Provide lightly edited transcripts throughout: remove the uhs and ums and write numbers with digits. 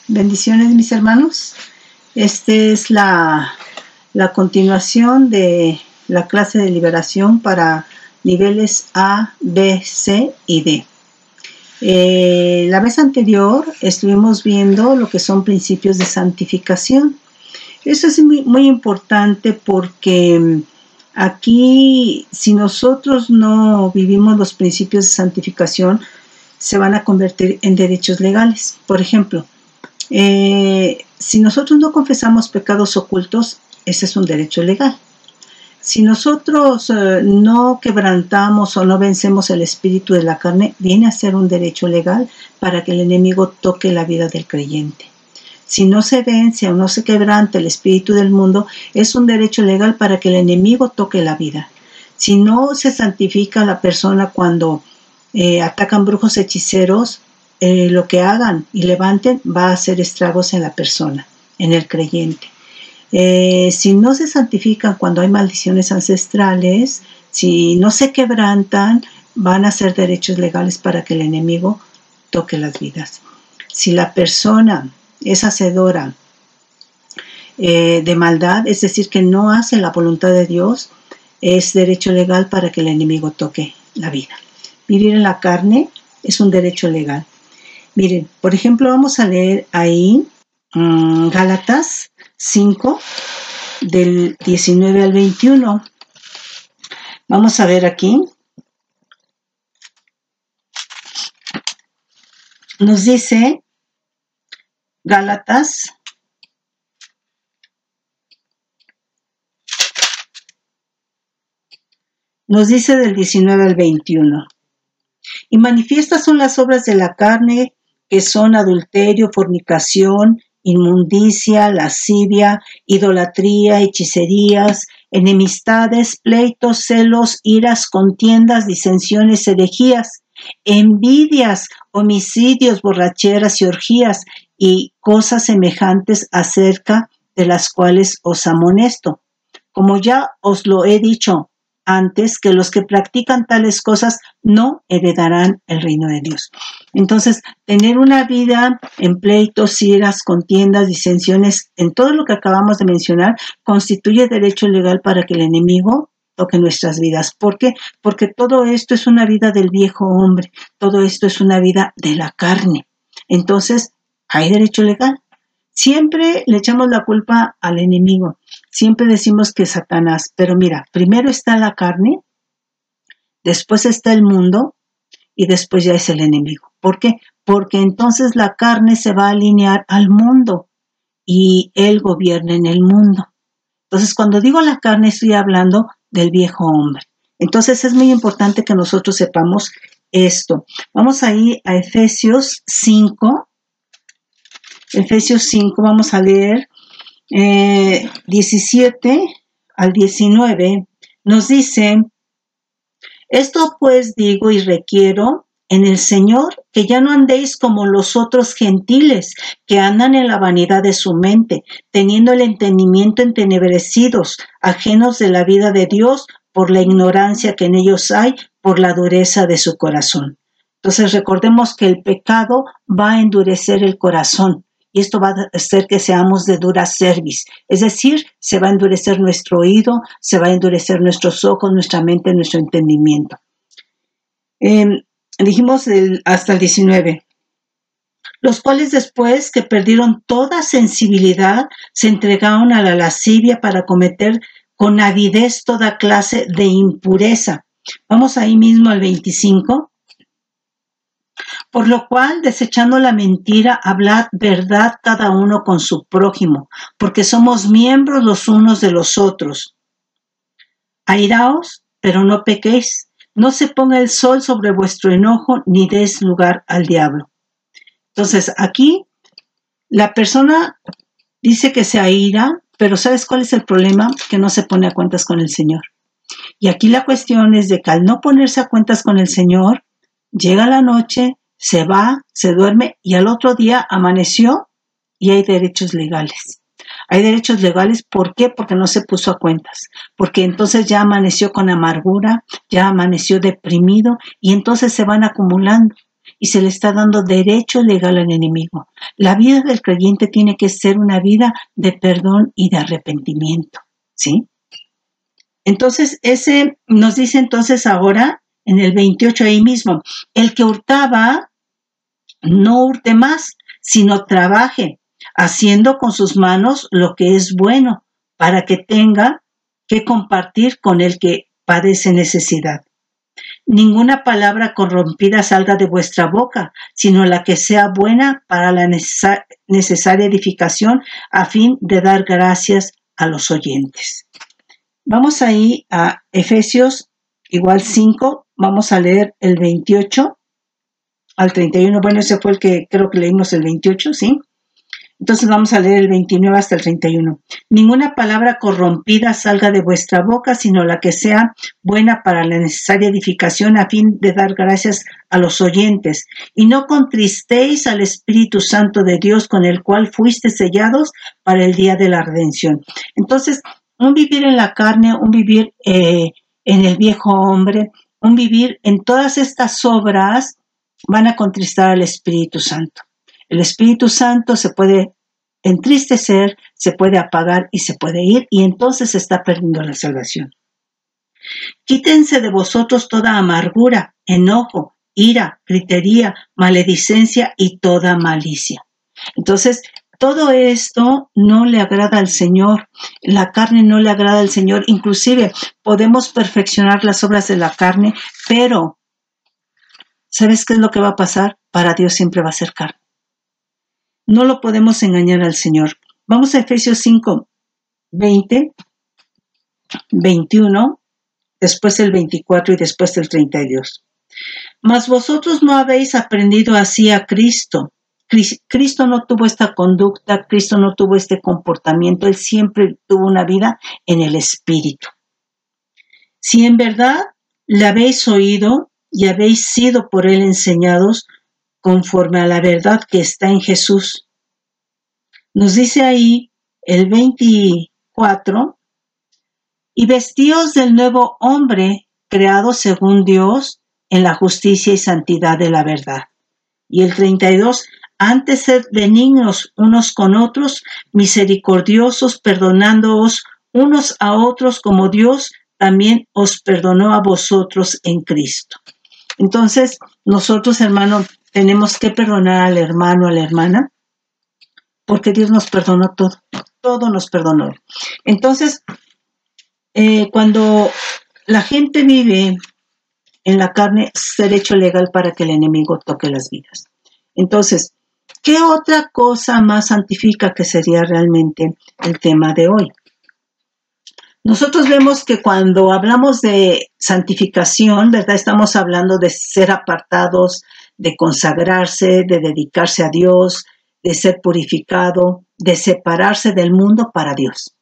Bendiciones, mis hermanos. Esta es la continuación de la clase de liberación para niveles A, B, C y D. La vez anterior estuvimos viendo lo que son principios de santificación. Eso es muy importante porque aquí, si nosotros no vivimos los principios de santificación, se van a convertir en derechos legales. Por ejemplo, si nosotros no confesamos pecados ocultos, ese es un derecho legal. Si nosotros no quebrantamos o no vencemos el espíritu de la carne, viene a ser un derecho legal para que el enemigo toque la vida del creyente. Si no se vence o no se quebranta el espíritu del mundo, es un derecho legal para que el enemigo toque la vida. Si no se santifica la persona cuando atacan brujos hechiceros, lo que hagan y levanten va a hacer estragos en la persona, en el creyente. Si no se santifican cuando hay maldiciones ancestrales, si no se quebrantan, van a ser derechos legales para que el enemigo toque las vidas. Si la persona es hacedora de maldad, es decir, que no hace la voluntad de Dios, es derecho legal para que el enemigo toque la vida. Vivir en la carne es un derecho legal. Miren, por ejemplo, vamos a leer ahí Gálatas 5, del 19 al 21. Vamos a ver aquí. Nos dice Gálatas del 19 al 21. Y manifiestas son las obras de la carne, que son adulterio, fornicación, inmundicia, lascivia, idolatría, hechicerías, enemistades, pleitos, celos, iras, contiendas, disensiones, herejías, envidias, homicidios, borracheras y orgías, y cosas semejantes acerca de las cuales os amonesto. Como ya os lo he dicho antes, que los que practican tales cosas no heredarán el reino de Dios. Entonces, tener una vida en pleitos, iras, contiendas, disensiones, en todo lo que acabamos de mencionar, constituye derecho legal para que el enemigo toque nuestras vidas. ¿Por qué? Porque todo esto es una vida del viejo hombre, todo esto es una vida de la carne. Entonces, hay derecho legal. Siempre le echamos la culpa al enemigo. Siempre decimos que es Satanás, pero mira, primero está la carne, después está el mundo y después ya es el enemigo. ¿Por qué? Porque entonces la carne se va a alinear al mundo y él gobierna en el mundo. Entonces, cuando digo la carne, estoy hablando del viejo hombre. Entonces, es muy importante que nosotros sepamos esto. Vamos ahí a Efesios 5. Efesios 5, vamos a leer 17 al 19, nos dice: esto pues digo y requiero en el Señor, que ya no andéis como los otros gentiles, que andan en la vanidad de su mente, teniendo el entendimiento entenebrecidos, ajenos de la vida de Dios, por la ignorancia que en ellos hay, por la dureza de su corazón. Entonces recordemos que el pecado va a endurecer el corazón. Y esto va a hacer que seamos de dura cerviz. Es decir, se va a endurecer nuestro oído, se va a endurecer nuestros ojos, nuestra mente, nuestro entendimiento. Dijimos hasta el 19. Los cuales después que perdieron toda sensibilidad, se entregaron a la lascivia para cometer con avidez toda clase de impureza. Vamos ahí mismo al 25. Por lo cual, desechando la mentira, hablad verdad cada uno con su prójimo, porque somos miembros los unos de los otros. Airaos, pero no pequéis. No se ponga el sol sobre vuestro enojo, ni des lugar al diablo. Entonces, aquí la persona dice que se aira, pero ¿sabes cuál es el problema? Que no se pone a cuentas con el Señor. Y aquí la cuestión es de que al no ponerse a cuentas con el Señor, llega la noche, se va, se duerme y al otro día amaneció y hay derechos legales. Hay derechos legales, ¿por qué? Porque no se puso a cuentas. Porque entonces ya amaneció con amargura, ya amaneció deprimido y entonces se van acumulando. y se le está dando derecho legal al enemigo. La vida del creyente tiene que ser una vida de perdón y de arrepentimiento, ¿sí? Entonces, ese nos dice entonces ahora, en el 28 ahí mismo, el que hurtaba, no hurte más, sino trabaje, haciendo con sus manos lo que es bueno, para que tenga que compartir con el que padece necesidad. Ninguna palabra corrompida salga de vuestra boca, sino la que sea buena para la necesaria edificación, a fin de dar gracias a los oyentes. Vamos ahí a Efesios, igual 5, vamos a leer el 28 al 31. Bueno, ese fue el que creo que leímos el 28, ¿sí? Entonces vamos a leer el 29 hasta el 31. Ninguna palabra corrompida salga de vuestra boca, sino la que sea buena para la necesaria edificación, a fin de dar gracias a los oyentes. Y no contristéis al Espíritu Santo de Dios, con el cual fuisteis sellados para el día de la redención. Entonces, un vivir en la carne, un vivir en el viejo hombre, un vivir en todas estas obras van a contristar al Espíritu Santo. El Espíritu Santo se puede entristecer, se puede apagar y se puede ir, y entonces se está perdiendo la salvación. Quítense de vosotros toda amargura, enojo, ira, gritería, maledicencia y toda malicia. Entonces, todo esto no le agrada al Señor, la carne no le agrada al Señor. Inclusive podemos perfeccionar las obras de la carne, pero ¿sabes qué es lo que va a pasar? Para Dios siempre va a ser carne. No lo podemos engañar al Señor. Vamos a Efesios 5, 20, 21, después el 24 y después el 32. Mas vosotros no habéis aprendido así a Cristo. Cristo no tuvo esta conducta, Cristo no tuvo este comportamiento, Él siempre tuvo una vida en el Espíritu. Si en verdad le habéis oído y habéis sido por Él enseñados conforme a la verdad que está en Jesús. Nos dice ahí el 24, y vestíos del nuevo hombre creado según Dios en la justicia y santidad de la verdad. Y el 32, antes sed benignos unos con otros, misericordiosos, perdonándoos unos a otros como Dios también os perdonó a vosotros en Cristo. Entonces, nosotros, hermano, tenemos que perdonar al hermano, a la hermana, porque Dios nos perdonó todo, todo nos perdonó. Entonces, cuando la gente vive en la carne, es derecho legal para que el enemigo toque las vidas. Entonces, ¿qué otra cosa más santifica que sería realmente el tema de hoy? Nosotros vemos que cuando hablamos de santificación, ¿verdad? Estamos hablando de ser apartados, de consagrarse, de dedicarse a Dios, de ser purificado, de separarse del mundo para Dios.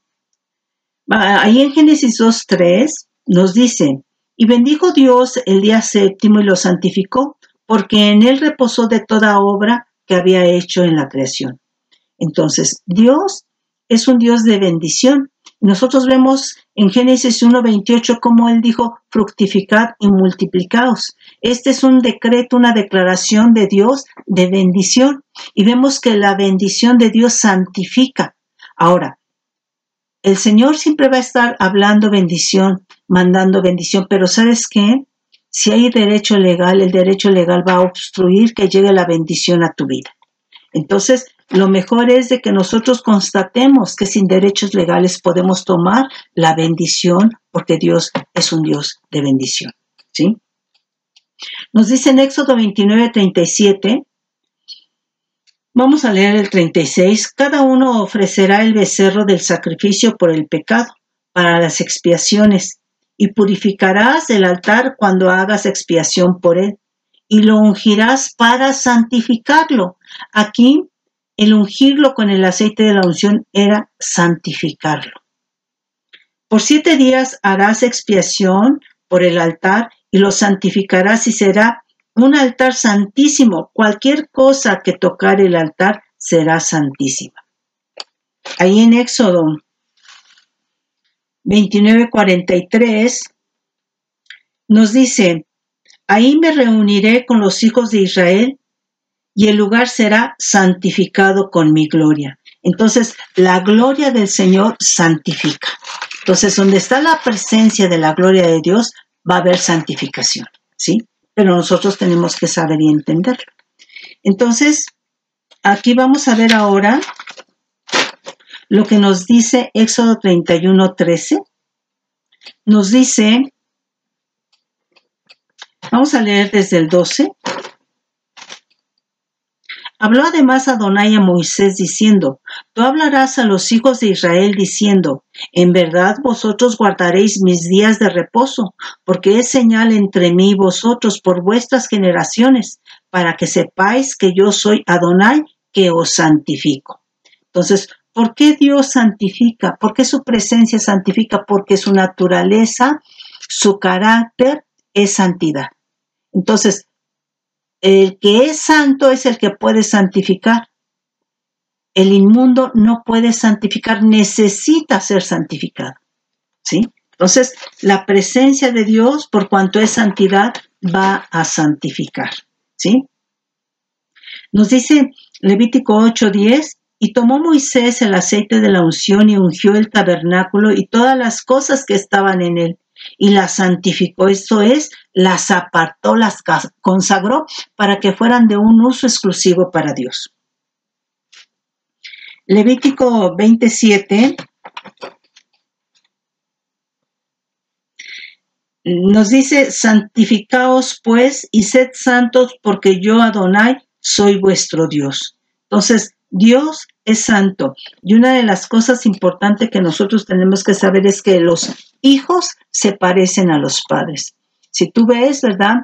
Ahí en Génesis 2:3 nos dice, y bendijo Dios el día séptimo y lo santificó, porque en él reposó de toda obra que había hecho en la creación. Entonces, Dios es un Dios de bendición. Nosotros vemos en Génesis 1:28 cómo Él dijo, fructificad y multiplicaos. Este es un decreto, una declaración de Dios de bendición. Y vemos que la bendición de Dios santifica. Ahora, el Señor siempre va a estar hablando bendición, mandando bendición, pero ¿sabes qué? Si hay derecho legal, el derecho legal va a obstruir que llegue la bendición a tu vida. Entonces, lo mejor es de que nosotros constatemos que sin derechos legales podemos tomar la bendición, porque Dios es un Dios de bendición, ¿sí? Nos dice en Éxodo 29:37, vamos a leer el 36, cada uno ofrecerá el becerro del sacrificio por el pecado, para las expiaciones, y purificarás el altar cuando hagas expiación por él, y lo ungirás para santificarlo. Aquí, el ungirlo con el aceite de la unción era santificarlo. Por 7 días harás expiación por el altar y lo santificarás y será un altar santísimo. Cualquier cosa que tocar el altar será santísima. Ahí en Éxodo 29:43 nos dice, Ahí me reuniré con los hijos de Israel y el lugar será santificado con mi gloria. Entonces, la gloria del Señor santifica. Entonces, donde está la presencia de la gloria de Dios, va a haber santificación, ¿sí? Pero nosotros tenemos que saber y entenderlo. Entonces, aquí vamos a ver ahora lo que nos dice Éxodo 31:13. Nos dice, vamos a leer desde el 12. Habló además Adonai a Moisés diciendo, tú hablarás a los hijos de Israel diciendo, en verdad vosotros guardaréis mis días de reposo, porque es señal entre mí y vosotros por vuestras generaciones, para que sepáis que yo soy Adonai que os santifico. Entonces, ¿por qué Dios santifica? ¿Por qué su presencia santifica? Porque su naturaleza, su carácter es santidad. Entonces, el que es santo es el que puede santificar. El inmundo no puede santificar, necesita ser santificado, ¿sí? Entonces, la presencia de Dios, por cuanto es santidad, va a santificar, ¿sí? Nos dice Levítico 8:10, y tomó Moisés el aceite de la unción y ungió el tabernáculo y todas las cosas que estaban en él, y las santificó, esto es, las apartó, las consagró para que fueran de un uso exclusivo para Dios. Levítico 27 nos dice, santificaos pues y sed santos porque yo Adonai soy vuestro Dios. Entonces, Dios es santo. Y una de las cosas importantes que nosotros tenemos que saber es que los hijos se parecen a los padres. Si tú ves, ¿verdad?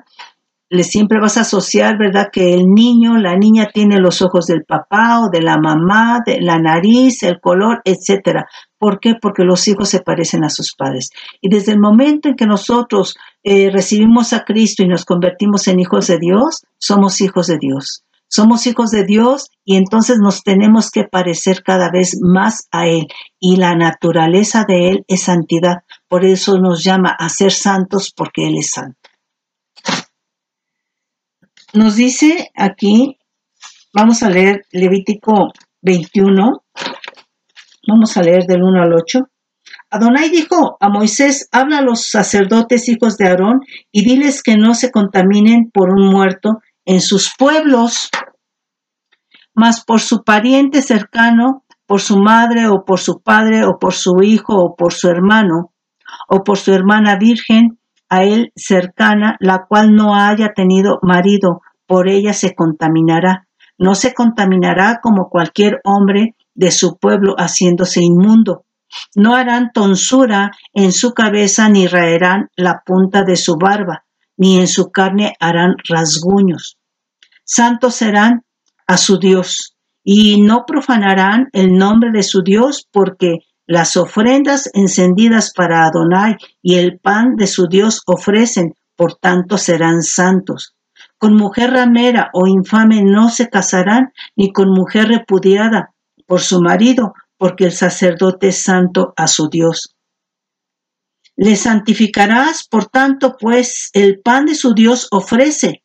Siempre vas a asociar, ¿verdad? Que el niño, la niña tiene los ojos del papá o de la mamá, de la nariz, el color, etc. ¿Por qué? Porque los hijos se parecen a sus padres. Y desde el momento en que nosotros recibimos a Cristo y nos convertimos en hijos de Dios, somos hijos de Dios. Somos hijos de Dios y entonces nos tenemos que parecer cada vez más a Él. Y la naturaleza de Él es santidad. Por eso nos llama a ser santos porque Él es santo. Nos dice aquí, vamos a leer Levítico 21, vamos a leer del 1 al 8. Adonai dijo a Moisés, habla a los sacerdotes hijos de Aarón y diles que no se contaminen por un muerto en sus pueblos, mas por su pariente cercano, por su madre o por su padre o por su hijo o por su hermano o por su hermana virgen, a él cercana, la cual no haya tenido marido, por ella se contaminará. No se contaminará como cualquier hombre de su pueblo haciéndose inmundo. No harán tonsura en su cabeza ni raerán la punta de su barba, ni en su carne harán rasguños. Santos serán a su Dios, y no profanarán el nombre de su Dios, porque las ofrendas encendidas para Adonai y el pan de su Dios ofrecen, por tanto serán santos. Con mujer ramera o infame no se casarán, ni con mujer repudiada por su marido, porque el sacerdote es santo a su Dios. Le santificarás, por tanto, pues el pan de su Dios ofrece,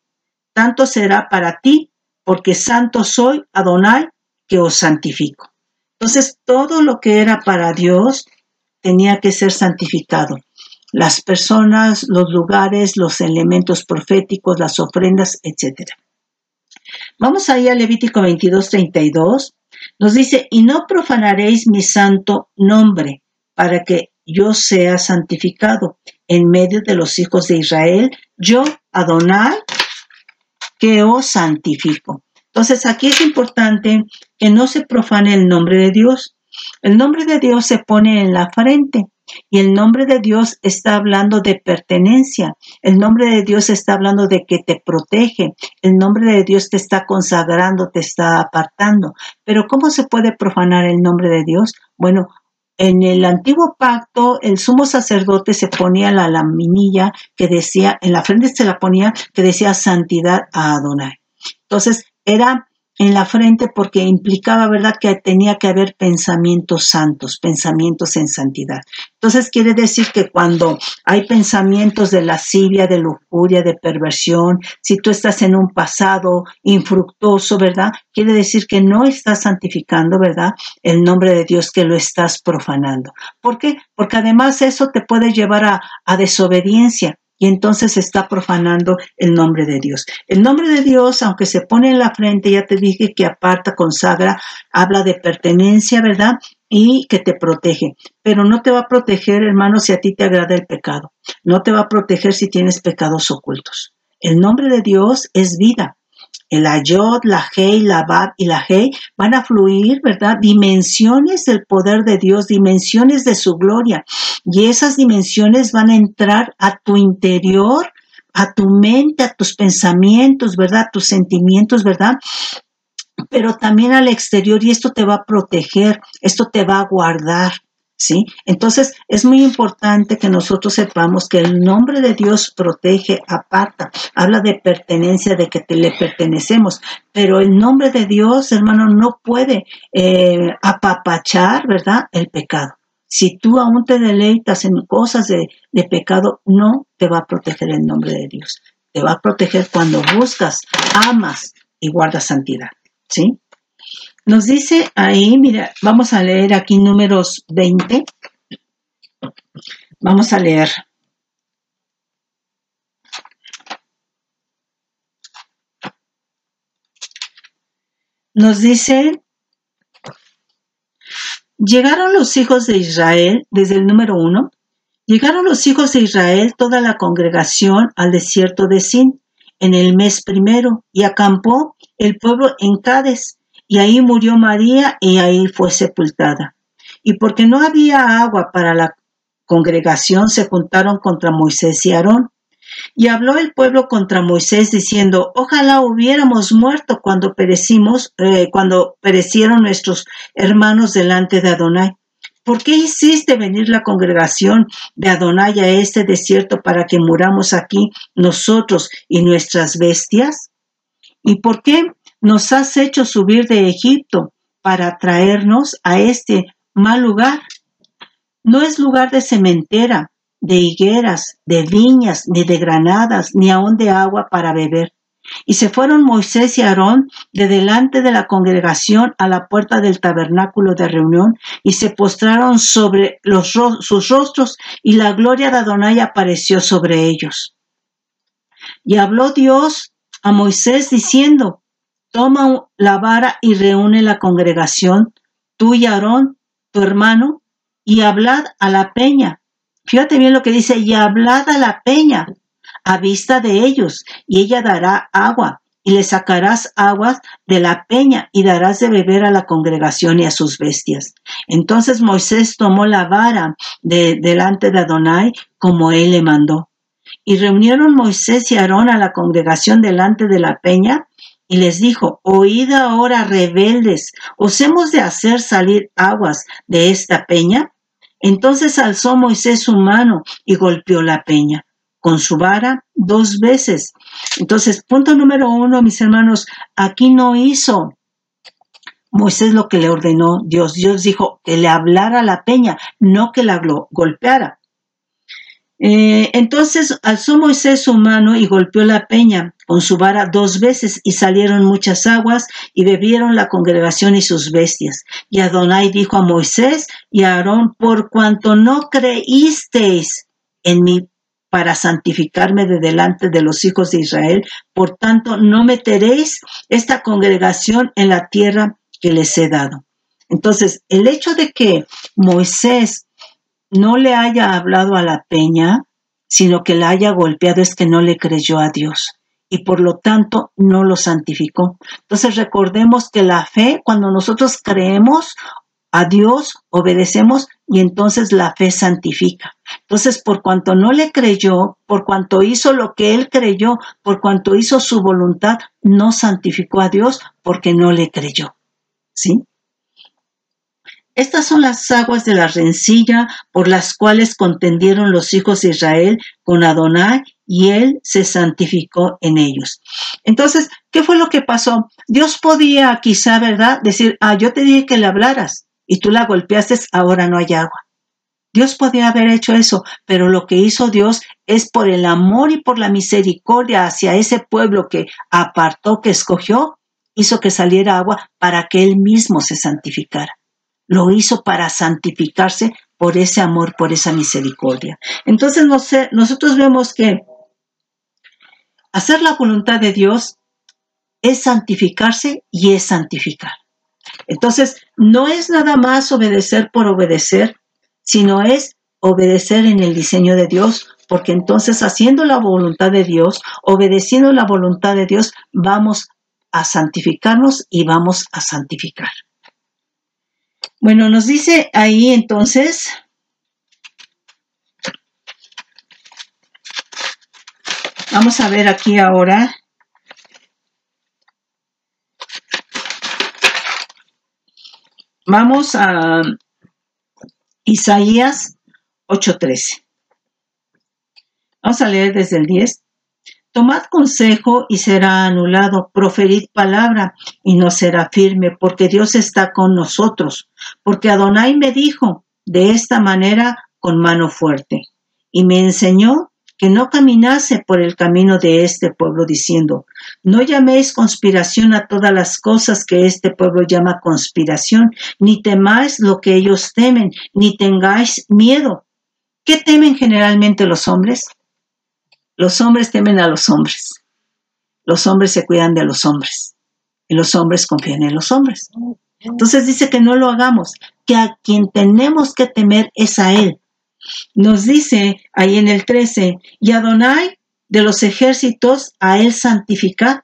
tanto será para ti, porque santo soy, Adonai, que os santifico. Entonces, todo lo que era para Dios tenía que ser santificado. Las personas, los lugares, los elementos proféticos, las ofrendas, etc. Vamos ahí a Levítico 22:32. Nos dice, y no profanaréis mi santo nombre, para que yo sea santificado en medio de los hijos de Israel, yo, Adonai, que os santifico. Entonces, aquí es importante que no se profane el nombre de Dios. El nombre de Dios se pone en la frente y el nombre de Dios está hablando de pertenencia. El nombre de Dios está hablando de que te protege. El nombre de Dios te está consagrando, te está apartando. Pero ¿cómo se puede profanar el nombre de Dios? Bueno, en el antiguo pacto, el sumo sacerdote se ponía la laminilla que decía, en la frente se la ponía, que decía santidad a Adonai. Entonces, era en la frente porque implicaba, ¿verdad?, que tenía que haber pensamientos santos, pensamientos en santidad. Entonces quiere decir que cuando hay pensamientos de lascivia, de lujuria, de perversión, si tú estás en un pasado infructuoso, ¿verdad?, quiere decir que no estás santificando, ¿verdad?, el nombre de Dios, que lo estás profanando. ¿Por qué? Porque además eso te puede llevar a desobediencia. Y entonces está profanando el nombre de Dios. El nombre de Dios, aunque se pone en la frente, ya te dije que aparta, consagra, habla de pertenencia, ¿verdad? Y que te protege. Pero no te va a proteger, hermano, si a ti te agrada el pecado. No te va a proteger si tienes pecados ocultos. El nombre de Dios es vida. El ayod, la hei, la bab y la hei van a fluir, ¿verdad?, dimensiones del poder de Dios, dimensiones de su gloria. Y esas dimensiones van a entrar a tu interior, a tu mente, a tus pensamientos, ¿verdad?, a tus sentimientos, ¿verdad?, pero también al exterior, y esto te va a proteger, esto te va a guardar. ¿Sí? Entonces es muy importante que nosotros sepamos que el nombre de Dios protege, aparta, habla de pertenencia, de que le pertenecemos, pero el nombre de Dios, hermano, no puede apapachar, ¿verdad?, el pecado. Si tú aún te deleitas en cosas de pecado, no te va a proteger el nombre de Dios. Te va a proteger cuando buscas, amas y guardas santidad. ¿Sí? Nos dice ahí, mira, vamos a leer aquí Números 20. Vamos a leer. Nos dice, llegaron los hijos de Israel, desde el número 1, llegaron los hijos de Israel, toda la congregación, al desierto de Sin, en el mes primero, y acampó el pueblo en Cades, y ahí murió María, y ahí fue sepultada. Y porque no había agua para la congregación, se juntaron contra Moisés y Aarón. Y habló el pueblo contra Moisés diciendo, ojalá hubiéramos muerto cuando perecieron nuestros hermanos delante de Adonai. ¿Por qué hiciste venir la congregación de Adonai a este desierto para que muramos aquí nosotros y nuestras bestias? ¿Y por qué nos has hecho subir de Egipto para traernos a este mal lugar? No es lugar de sementera, de higueras, de viñas, ni de granadas, ni aun de agua para beber. Y se fueron Moisés y Aarón de delante de la congregación a la puerta del tabernáculo de reunión, y se postraron sobre sus rostros, y la gloria de Adonai apareció sobre ellos. Y habló Dios a Moisés diciendo, toma la vara y reúne la congregación, tú y Aarón, tu hermano, y hablad a la peña. Fíjate bien lo que dice, y hablad a la peña a vista de ellos, y ella dará agua, y le sacarás aguas de la peña, y darás de beber a la congregación y a sus bestias. Entonces Moisés tomó la vara delante de Adonai, como él le mandó. Y reunieron Moisés y Aarón a la congregación delante de la peña, y les dijo, oíd ahora, rebeldes, ¿os hemos de hacer salir aguas de esta peña? Entonces alzó Moisés su mano y golpeó la peña con su vara 2 veces. Entonces, punto número 1, mis hermanos, aquí no hizo Moisés lo que le ordenó Dios. Dios dijo que le hablara a la peña, no que la golpeara. Entonces alzó Moisés su mano y golpeó la peña con su vara 2 veces, y salieron muchas aguas, y bebieron la congregación y sus bestias. Y Adonai dijo a Moisés y a Aarón, por cuanto no creísteis en mí para santificarme de delante de los hijos de Israel, por tanto no meteréis esta congregación en la tierra que les he dado. Entonces, el hecho de que Moisés no le haya hablado a la peña, sino que la haya golpeado, es que no le creyó a Dios, y por lo tanto no lo santificó. Entonces recordemos que la fe, cuando nosotros creemos a Dios, obedecemos, y entonces la fe santifica. Entonces, por cuanto no le creyó, por cuanto hizo lo que él creyó, por cuanto hizo su voluntad, no santificó a Dios porque no le creyó. ¿Sí? Estas son las aguas de la rencilla por las cuales contendieron los hijos de Israel con Adonai y Él se santificó en ellos. Entonces, ¿qué fue lo que pasó? Dios podía quizá, ¿verdad?, decir, yo te dije que le hablaras y tú la golpeaste, ahora no hay agua. Dios podía haber hecho eso, pero lo que hizo Dios es por el amor y por la misericordia hacia ese pueblo que apartó, que escogió, hizo que saliera agua para que Él mismo se santificara. Lo hizo para santificarse por ese amor, por esa misericordia. Entonces, nosotros vemos que hacer la voluntad de Dios es santificarse y es santificar. Entonces, no es nada más obedecer por obedecer, sino es obedecer en el diseño de Dios, porque entonces haciendo la voluntad de Dios, obedeciendo la voluntad de Dios, vamos a santificarnos y vamos a santificar. Bueno, nos dice ahí entonces, vamos a ver aquí ahora, vamos a Isaías 8:13. Vamos a leer desde el 10. Tomad consejo y será anulado, proferid palabra y no será firme, porque Dios está con nosotros. Porque Adonai me dijo de esta manera con mano fuerte, y me enseñó que no caminase por el camino de este pueblo, diciendo, no llaméis conspiración a todas las cosas que este pueblo llama conspiración, ni temáis lo que ellos temen, ni tengáis miedo. ¿Qué temen generalmente los hombres? Los hombres temen a los hombres. Los hombres se cuidan de los hombres. Y los hombres confían en los hombres. Entonces dice que no lo hagamos, que a quien tenemos que temer es a Él. Nos dice ahí en el 13, y Adonai de los ejércitos, a Él santificad,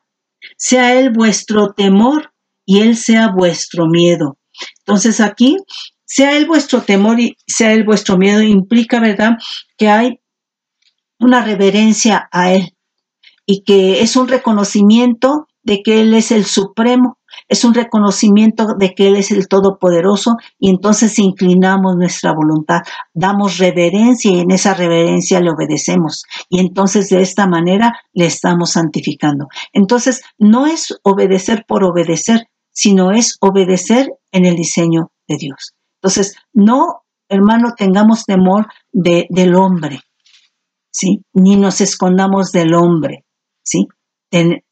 sea Él vuestro temor y Él sea vuestro miedo. Entonces aquí, sea Él vuestro temor y sea Él vuestro miedo, implica, ¿verdad?, que hay una reverencia a Él y que es un reconocimiento de que Él es el supremo, es un reconocimiento de que Él es el todopoderoso y entonces inclinamos nuestra voluntad, damos reverencia y en esa reverencia le obedecemos y entonces de esta manera le estamos santificando. Entonces no es obedecer por obedecer, sino es obedecer en el diseño de Dios. Entonces no, hermano, tengamos temor del hombre, ¿sí? Ni nos escondamos del hombre, ¿sí?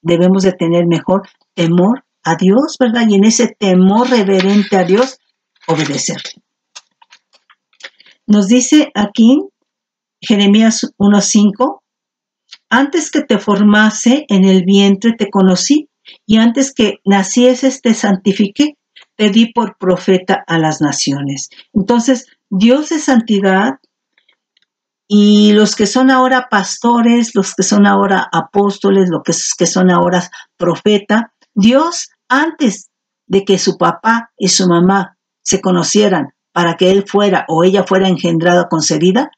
Debemos de tener mejor temor a Dios, ¿verdad? Y en ese temor reverente a Dios, obedecerle. Nos dice aquí, Jeremías 1:5, antes que te formase en el vientre te conocí, y antes que nacieses te santifiqué, te di por profeta a las naciones. Entonces, Dios es santidad, y los que son ahora pastores, los que son ahora apóstoles, los que son ahora profeta, Dios, antes de que su papá y su mamá se conocieran para que él fuera o ella fuera engendrada, concebida,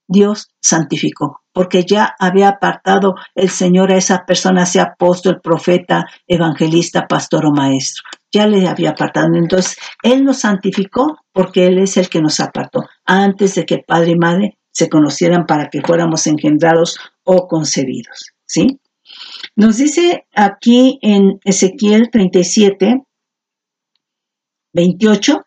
Dios santificó, porque ya había apartado el Señor a esa persona, sea apóstol, profeta, evangelista, pastor o maestro. Ya le había apartado. Entonces, Él nos santificó porque Él es el que nos apartó antes de que padre y madre se conocieran para que fuéramos engendrados o concebidos, ¿sí? Nos dice aquí en Ezequiel 37:28,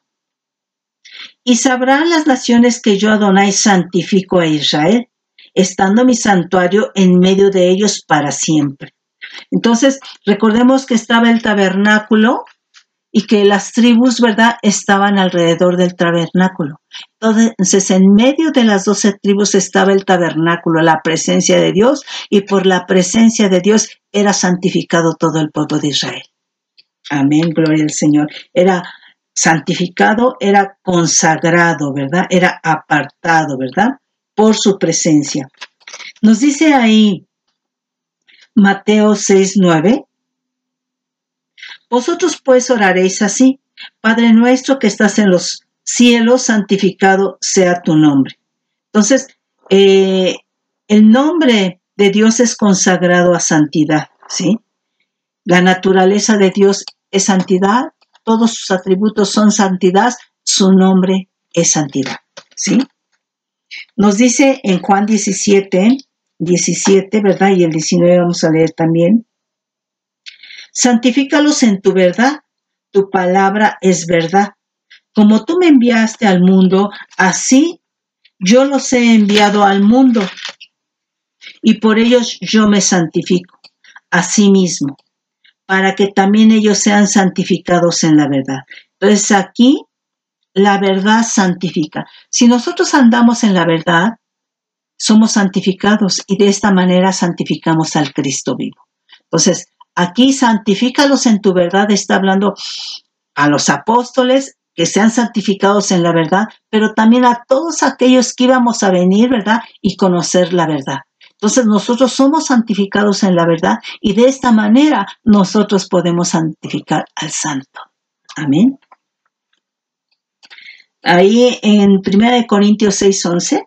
y sabrán las naciones que yo Adonai santifico a Israel, estando mi santuario en medio de ellos para siempre. Entonces, recordemos que estaba el tabernáculo y que las tribus, ¿verdad?, estaban alrededor del tabernáculo. Entonces, en medio de las 12 tribus estaba el tabernáculo, la presencia de Dios, y por la presencia de Dios era santificado todo el pueblo de Israel. Amén, gloria al Señor. Era santificado, era consagrado, ¿verdad? Era apartado, ¿verdad?, por su presencia. Nos dice ahí Mateo 6:9, vosotros pues oraréis así, Padre nuestro que estás en los cielos, santificado sea tu nombre. Entonces, el nombre de Dios es consagrado a santidad, ¿sí? La naturaleza de Dios es santidad, todos sus atributos son santidad, su nombre es santidad, ¿sí? Nos dice en Juan 17, 17, ¿verdad? Y el 19 vamos a leer también. Santifícalos en tu verdad, tu palabra es verdad. Como tú me enviaste al mundo, así yo los he enviado al mundo, y por ellos yo me santifico a sí mismo, para que también ellos sean santificados en la verdad. Entonces aquí la verdad santifica. Si nosotros andamos en la verdad, somos santificados y de esta manera santificamos al Cristo vivo. Entonces, aquí santifícalos en tu verdad, está hablando a los apóstoles que sean santificados en la verdad, pero también a todos aquellos que íbamos a venir, ¿verdad? Y conocer la verdad. Entonces nosotros somos santificados en la verdad y de esta manera nosotros podemos santificar al santo. Amén. Ahí en 1 Corintios 6:11.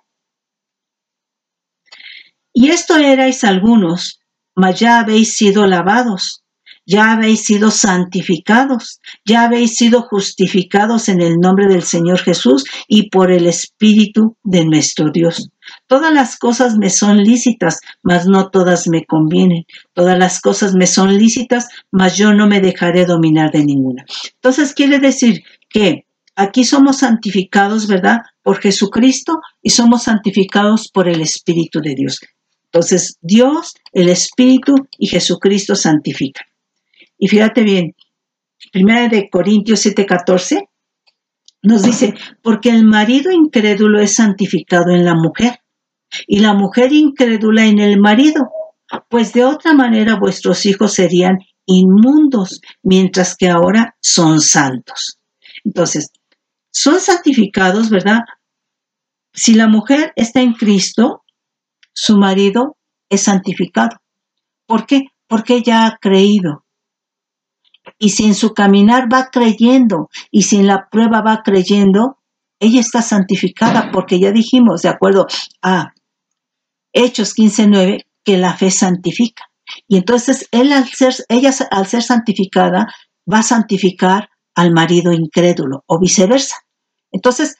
Y esto erais algunos, mas ya habéis sido lavados, ya habéis sido santificados, ya habéis sido justificados en el nombre del Señor Jesús y por el Espíritu de nuestro Dios. Todas las cosas me son lícitas, mas no todas me convienen. Todas las cosas me son lícitas, mas yo no me dejaré dominar de ninguna. Entonces quiere decir que aquí somos santificados, ¿verdad? Por Jesucristo y somos santificados por el Espíritu de Dios. Entonces, Dios, el Espíritu y Jesucristo santifican. Y fíjate bien, 1 Corintios 7:14 nos dice, porque el marido incrédulo es santificado en la mujer, y la mujer incrédula en el marido, pues de otra manera vuestros hijos serían inmundos, mientras que ahora son santos. Entonces, son santificados, ¿verdad? Si la mujer está en Cristo, su marido es santificado. ¿Por qué? Porque ella ha creído. Y si en su caminar va creyendo, y si en la prueba va creyendo, ella está santificada, porque ya dijimos, de acuerdo a Hechos 15:9, que la fe santifica. Y entonces ella al ser santificada, va a santificar al marido incrédulo, o viceversa. Entonces,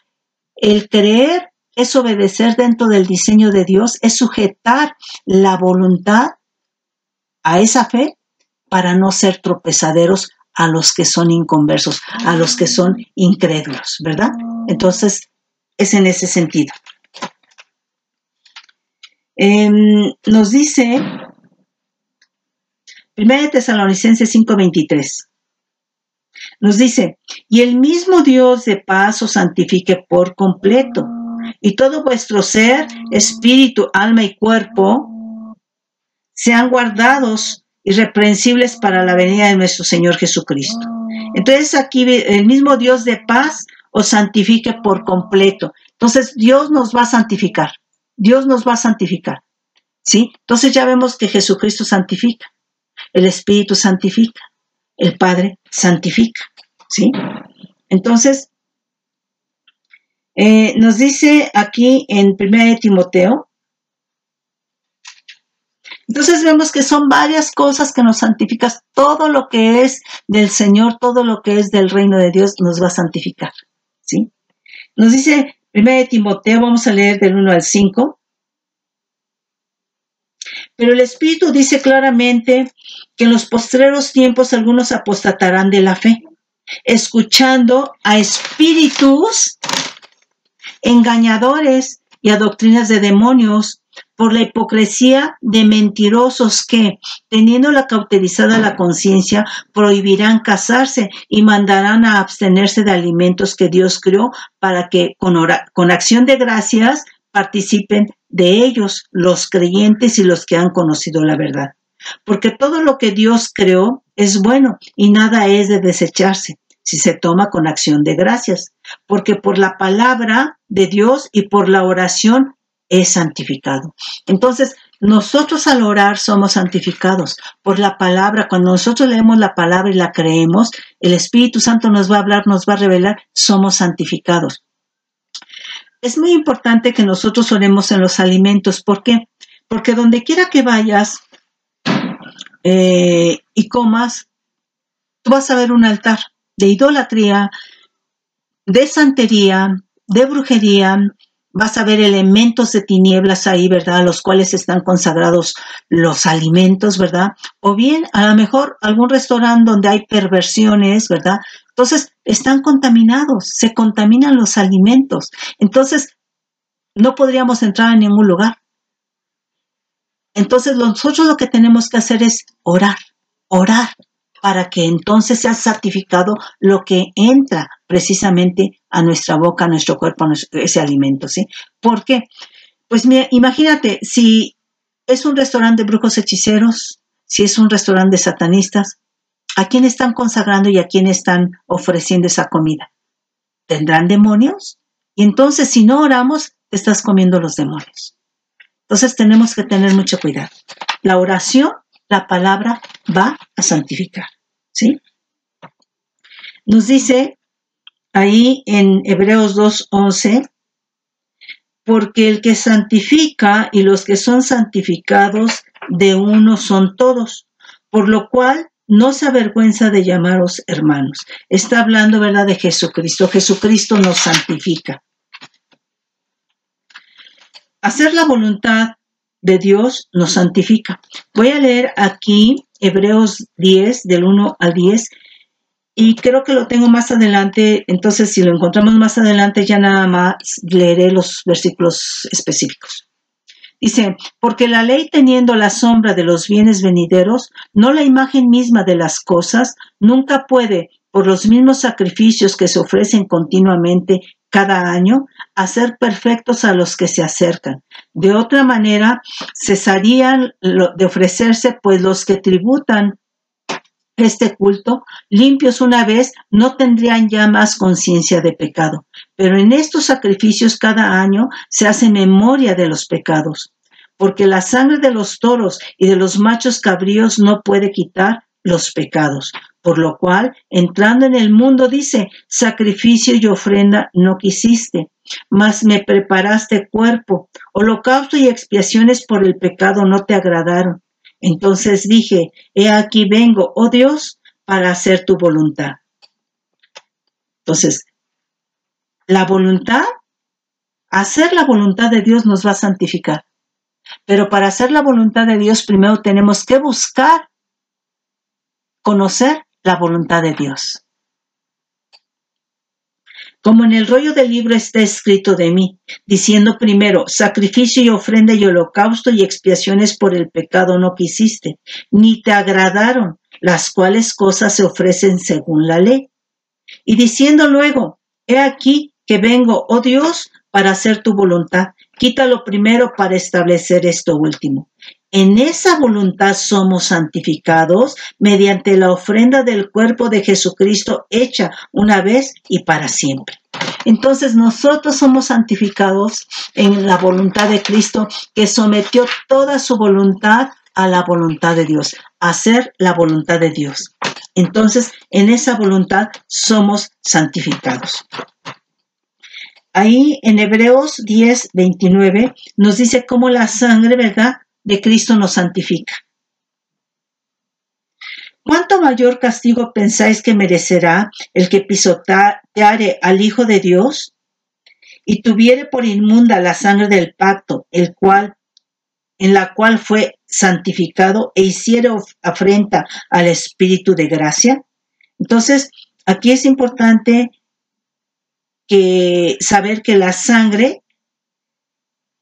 el creer es obedecer dentro del diseño de Dios, es sujetar la voluntad a esa fe para no ser tropezaderos a los que son inconversos, a los que son incrédulos, ¿verdad? Entonces, es en ese sentido. Nos dice 1 Tesalonicenses 5:23. Nos dice, y el mismo Dios de paz os santifique por completo, y todo vuestro ser, espíritu, alma y cuerpo sean guardados irreprensibles para la venida de nuestro Señor Jesucristo. Entonces aquí el mismo Dios de paz os santifique por completo. Entonces Dios nos va a santificar. Dios nos va a santificar. ¿Sí? Entonces ya vemos que Jesucristo santifica. El Espíritu santifica. El Padre santifica. ¿Sí? Entonces, nos dice aquí en 1 Timoteo. Entonces vemos que son varias cosas que nos santifican. Todo lo que es del Señor, todo lo que es del reino de Dios nos va a santificar. ¿Sí? Nos dice 1 Timoteo, vamos a leer del 1 al 5. Pero el Espíritu dice claramente que en los postreros tiempos algunos apostatarán de la fe, escuchando a espíritus engañadores y a doctrinas de demonios, por la hipocresía de mentirosos que, teniéndola cauterizada la conciencia, prohibirán casarse y mandarán a abstenerse de alimentos que Dios creó para que con acción de gracias participen de ellos los creyentes y los que han conocido la verdad. Porque todo lo que Dios creó es bueno y nada es de desecharse si se toma con acción de gracias, porque por la palabra de Dios y por la oración es santificado. Entonces, nosotros al orar somos santificados por la palabra. Cuando nosotros leemos la palabra y la creemos, el Espíritu Santo nos va a hablar, nos va a revelar, somos santificados. Es muy importante que nosotros oremos en los alimentos. ¿Por qué? Porque donde quiera que vayas y comas, tú vas a ver un altar de idolatría, de santería, de brujería, vas a ver elementos de tinieblas ahí, ¿verdad? A los cuales están consagrados los alimentos, ¿verdad? O bien, a lo mejor, algún restaurante donde hay perversiones, ¿verdad? Entonces, están contaminados, se contaminan los alimentos. Entonces, no podríamos entrar en ningún lugar. Entonces, nosotros lo que tenemos que hacer es orar para que entonces sea santificado lo que entra precisamente a nuestra boca, a nuestro cuerpo, ese alimento, ¿sí? ¿Por qué? Pues mira, imagínate, si es un restaurante de brujos hechiceros, si es un restaurante de satanistas, ¿a quién están consagrando y a quién están ofreciendo esa comida? ¿Tendrán demonios? Y entonces, si no oramos, te estás comiendo los demonios. Entonces tenemos que tener mucho cuidado. La oración, la palabra va a santificar, ¿sí? Nos dice ahí en Hebreos 2:11, porque el que santifica y los que son santificados de uno son todos, por lo cual no se avergüenza de llamaros hermanos. Está hablando, ¿verdad?, de Jesucristo. Jesucristo nos santifica. Hacer la voluntad de Dios nos santifica. Voy a leer aquí Hebreos 10, del 1 al 10, y creo que lo tengo más adelante, entonces si lo encontramos más adelante ya nada más leeré los versículos específicos. Dice, porque la ley teniendo la sombra de los bienes venideros, no la imagen misma de las cosas, nunca puede, por los mismos sacrificios que se ofrecen continuamente cada año, hacer perfectos a los que se acercan. De otra manera, cesarían de ofrecerse, pues los que tributan este culto, limpios una vez, no tendrían ya más conciencia de pecado. Pero en estos sacrificios cada año se hace memoria de los pecados, porque la sangre de los toros y de los machos cabríos no puede quitar los pecados. Por lo cual, entrando en el mundo, dice, sacrificio y ofrenda no quisiste, mas me preparaste cuerpo, holocausto y expiaciones por el pecado no te agradaron. Entonces dije, he aquí vengo, oh Dios, para hacer tu voluntad. Entonces, la voluntad, hacer la voluntad de Dios nos va a santificar. Pero para hacer la voluntad de Dios, primero tenemos que buscar, conocer la voluntad de Dios. Como en el rollo del libro está escrito de mí, diciendo primero, sacrificio y ofrenda y holocausto y expiaciones por el pecado no quisiste, ni te agradaron, las cuales cosas se ofrecen según la ley. Y diciendo luego, he aquí que vengo, oh Dios, para hacer tu voluntad. Quítalo primero para establecer esto último. En esa voluntad somos santificados mediante la ofrenda del cuerpo de Jesucristo hecha una vez y para siempre. Entonces nosotros somos santificados en la voluntad de Cristo, que sometió toda su voluntad a la voluntad de Dios, hacer la voluntad de Dios. Entonces en esa voluntad somos santificados. Ahí en Hebreos 10:29 nos dice cómo la sangre, ¿verdad?, de Cristo nos santifica. ¿Cuánto mayor castigo pensáis que merecerá el que pisoteare al Hijo de Dios y tuviere por inmunda la sangre del pacto, en la cual fue santificado e hiciere afrenta al Espíritu de gracia? Entonces, aquí es importante saber que la sangre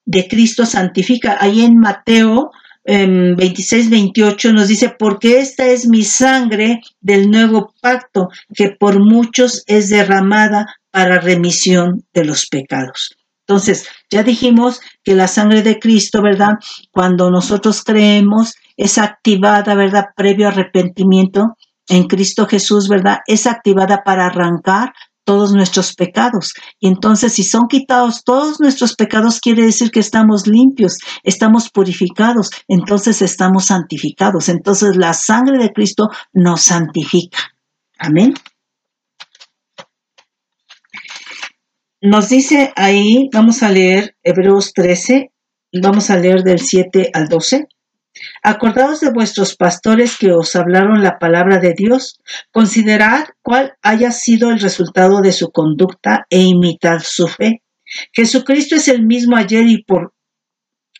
de Cristo santifica. Ahí en Mateo 26-28 nos dice, porque esta es mi sangre del nuevo pacto, que por muchos es derramada para remisión de los pecados. Entonces, ya dijimos que la sangre de Cristo, ¿verdad?, cuando nosotros creemos, es activada, ¿verdad?, previo arrepentimiento en Cristo Jesús, ¿verdad?, es activada para arrancar todos nuestros pecados. Y entonces, si son quitados todos nuestros pecados, quiere decir que estamos limpios, estamos purificados, entonces estamos santificados. Entonces, la sangre de Cristo nos santifica. Amén. Nos dice ahí, vamos a leer Hebreos 13, vamos a leer del 7 al 12. Acordaos de vuestros pastores que os hablaron la palabra de Dios. Considerad cuál haya sido el resultado de su conducta e imitad su fe. Jesucristo es el mismo ayer y por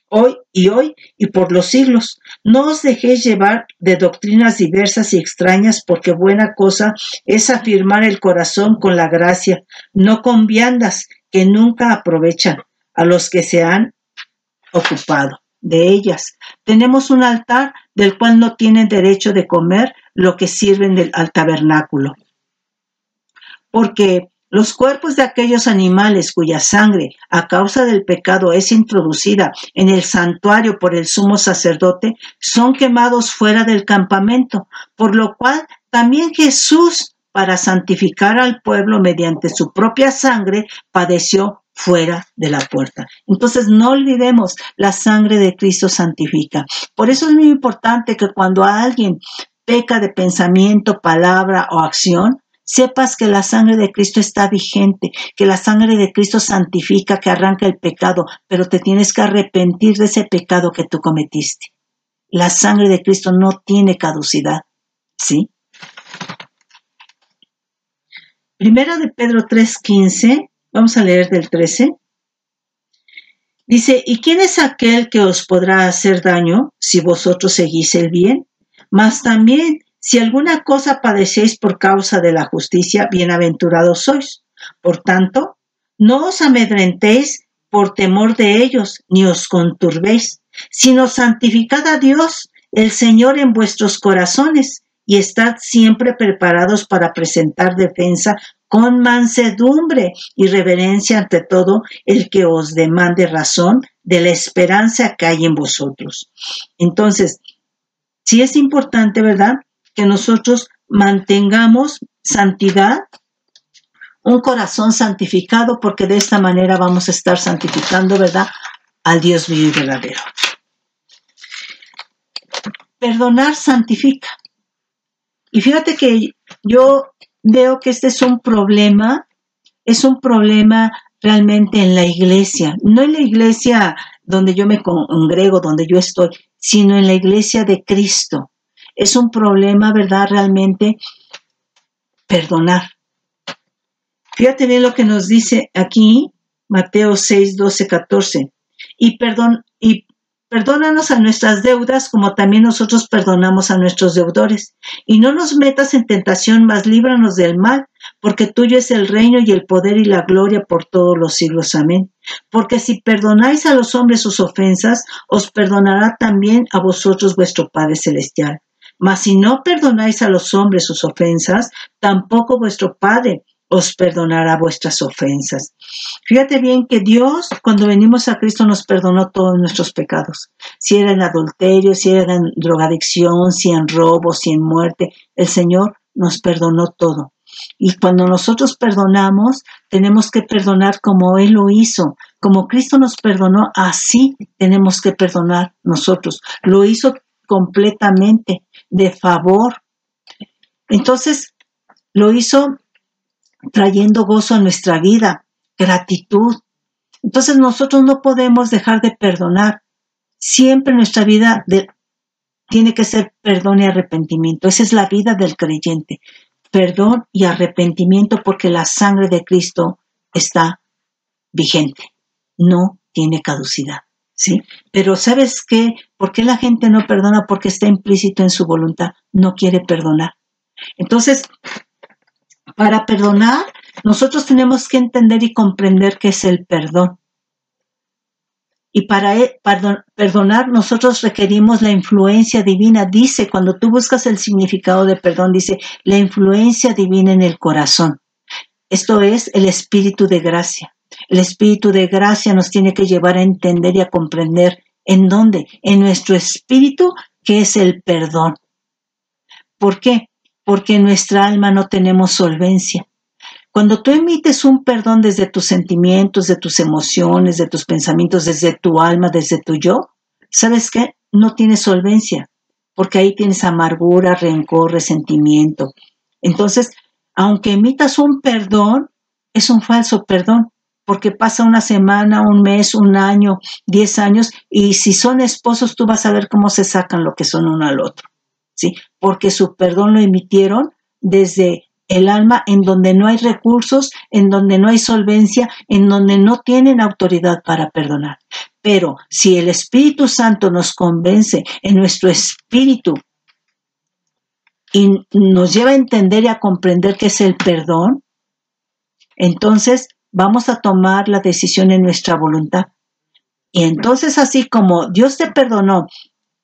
hoy y por los siglos. No os dejéis llevar de doctrinas diversas y extrañas, porque buena cosa es afirmar el corazón con la gracia, no con viandas que nunca aprovechan a los que se han ocupado de ellas. Tenemos un altar del cual no tienen derecho de comer lo que sirven al tabernáculo, porque los cuerpos de aquellos animales cuya sangre a causa del pecado es introducida en el santuario por el sumo sacerdote son quemados fuera del campamento, por lo cual también Jesús, para santificar al pueblo mediante su propia sangre, padeció fuera de la puerta. Entonces no olvidemos, la sangre de Cristo santifica. Por eso es muy importante que cuando alguien peca de pensamiento, palabra o acción, sepas que la sangre de Cristo está vigente, que la sangre de Cristo santifica, que arranca el pecado, pero te tienes que arrepentir de ese pecado que tú cometiste. La sangre de Cristo no tiene caducidad, ¿sí? Primera de Pedro 3:15, vamos a leer del 13. Dice, ¿y quién es aquel que os podrá hacer daño si vosotros seguís el bien? Mas también, si alguna cosa padecéis por causa de la justicia, bienaventurados sois. Por tanto, no os amedrentéis por temor de ellos, ni os conturbéis, sino santificad a Dios, el Señor, en vuestros corazones, y estad siempre preparados para presentar defensa con mansedumbre y reverencia ante todo el que os demande razón de la esperanza que hay en vosotros. Entonces, sí es importante, ¿verdad?, que nosotros mantengamos santidad, un corazón santificado, porque de esta manera vamos a estar santificando, ¿verdad?, al Dios vivo y verdadero. Perdonar santifica. Y fíjate que yo veo que este es un problema realmente en la iglesia, no en la iglesia donde yo me congrego, donde yo estoy, sino en la iglesia de Cristo. Es un problema, ¿verdad?, realmente perdonar. Fíjate bien lo que nos dice aquí, Mateo 6, 12, 14. Y perdónanos a nuestras deudas como también nosotros perdonamos a nuestros deudores. Y no nos metas en tentación, mas líbranos del mal, porque tuyo es el reino y el poder y la gloria por todos los siglos. Amén. Porque si perdonáis a los hombres sus ofensas, os perdonará también a vosotros vuestro Padre Celestial. Mas si no perdonáis a los hombres sus ofensas, tampoco vuestro Padre os perdonará vuestras ofensas. Fíjate bien que Dios, cuando venimos a Cristo, nos perdonó todos nuestros pecados. Si era en adulterio, si era en drogadicción, si en robo, si en muerte, el Señor nos perdonó todo. Y cuando nosotros perdonamos, tenemos que perdonar como Él lo hizo. Como Cristo nos perdonó, así tenemos que perdonar nosotros. Lo hizo completamente, de favor. Entonces, lo hizo trayendo gozo a nuestra vida, gratitud. Entonces nosotros no podemos dejar de perdonar. Siempre nuestra vida tiene que ser perdón y arrepentimiento. Esa es la vida del creyente. Perdón y arrepentimiento, porque la sangre de Cristo está vigente. No tiene caducidad, ¿sí? Pero ¿sabes qué? ¿Por qué la gente no perdona? Porque está implícito en su voluntad. No quiere perdonar. Entonces, para perdonar, nosotros tenemos que entender y comprender qué es el perdón. Y para perdonar, nosotros requerimos la influencia divina. Dice, cuando tú buscas el significado de perdón, dice, la influencia divina en el corazón. Esto es el espíritu de gracia. El espíritu de gracia nos tiene que llevar a entender y a comprender en dónde, en nuestro espíritu, qué es el perdón. ¿Por qué? Porque en nuestra alma no tenemos solvencia. Cuando tú emites un perdón desde tus sentimientos, de tus emociones, de tus pensamientos, desde tu alma, desde tu yo, ¿sabes qué? No tienes solvencia, porque ahí tienes amargura, rencor, resentimiento. Entonces, aunque emitas un perdón, es un falso perdón, porque pasa una semana, un mes, un año, 10 años, y si son esposos, tú vas a ver cómo se sacan lo que son uno al otro, ¿sí? Porque su perdón lo emitieron desde el alma en donde no hay recursos, en donde no hay solvencia, en donde no tienen autoridad para perdonar. Pero si el Espíritu Santo nos convence en nuestro espíritu y nos lleva a entender y a comprender qué es el perdón, entonces vamos a tomar la decisión en nuestra voluntad. Y entonces, así como Dios te perdonó,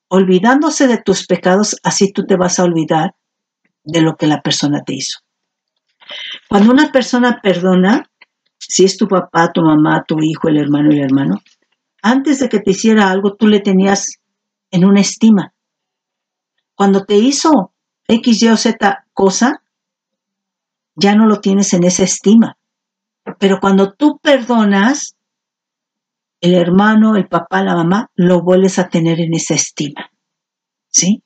olvidándose de tus pecados, así tú te vas a olvidar de lo que la persona te hizo. Cuando una persona perdona, si es tu papá, tu mamá, tu hijo, el hermano, antes de que te hiciera algo, tú le tenías en una estima. Cuando te hizo X, Y o Z cosa, ya no lo tienes en esa estima. Pero cuando tú perdonas, el hermano, el papá, la mamá, lo vuelves a tener en esa estima. ¿Sí?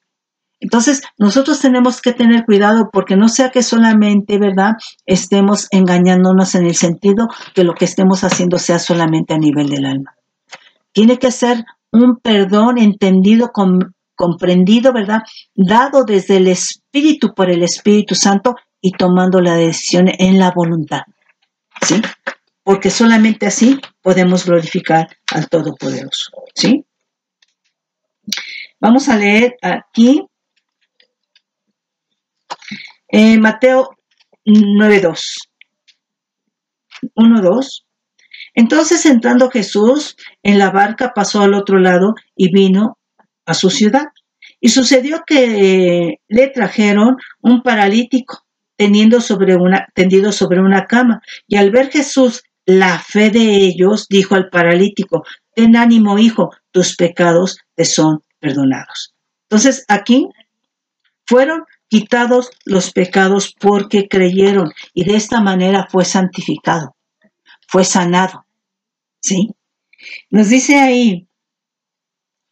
Entonces, nosotros tenemos que tener cuidado porque no sea que solamente, ¿verdad?, estemos engañándonos en el sentido que lo que estemos haciendo sea solamente a nivel del alma. Tiene que ser un perdón entendido, comprendido, ¿verdad?, dado desde el Espíritu por el Espíritu Santo y tomando la decisión en la voluntad. ¿Sí? Porque solamente así podemos glorificar al Todopoderoso. ¿Sí? Vamos a leer aquí Mateo 9:2. 1:2. Entonces, entrando Jesús en la barca, pasó al otro lado y vino a su ciudad. Y sucedió que le trajeron un paralítico tendido sobre una cama. Y al ver Jesús la fe de ellos, dijo al paralítico: ten ánimo, hijo, tus pecados te son perdonados. Entonces, aquí fueron quitados los pecados porque creyeron, y de esta manera fue santificado, fue sanado. ¿Sí? Nos dice ahí